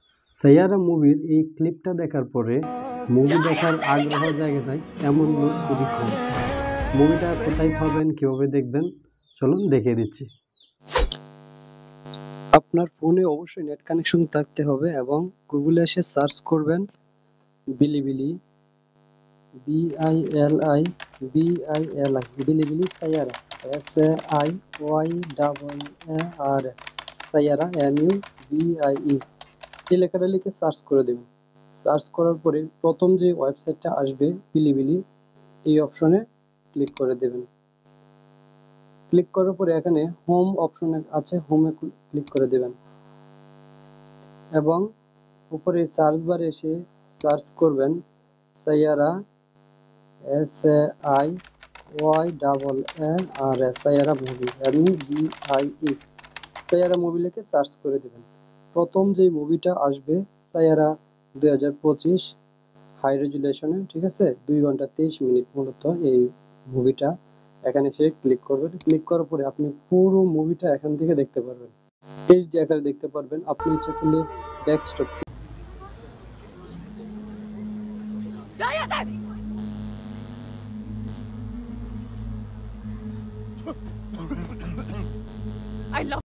সাইয়ারা মুভির এই ক্লিপটা দেখার পরে মুভি দেখার আগ্রহ জাগে নাই এমন লোক খুবই কম। মুভিটা কোথায় পাবেন, কিভাবে দেখবেন, চলুন দেখিয়ে দিচ্ছি। আপনার ফোনে অবশ্যই নেট কানেকশন থাকতে হবে এবং গুগলে এসে সার্চ করবেন বিলিবিলি, BILI বিলিবিলি Saiyaara, SAIYAAR Saiyaara MUVIE এই লেখাটা লিখে সার্চ করে দেবেন। সার্চ করার পরে প্রথম যে ওয়েবসাইটটা আসবে বিলিবিলি, এই অপশনে ক্লিক করে দেবেন। ক্লিক করার পরে এখানে হোম অপশন আছে, হোমে ক্লিক করে দেবেন এবং উপরে সার্চ বারে এসে সার্চ করবেন Saiyaara, SAIYAAR Saiyaara movie MUVIE Saiyaara movie লিখে সার্চ করে দেবেন। প্রথম যে মুভিটা আসবে সাইয়ারা 2025 হাই রেজুলেশনে, ঠিক আছে, 2 ঘন্টা 23 মিনিট মূলত এই মুভিটা। এখানে এসে ক্লিক করবেন। ক্লিক করার পরে আপনি পুরো মুভিটা এখান থেকে দেখতে পারবেন, এইচডি আকারে দেখতে পারবেন। আপনি ইচ্ছা করলে ডেস্কটপ I love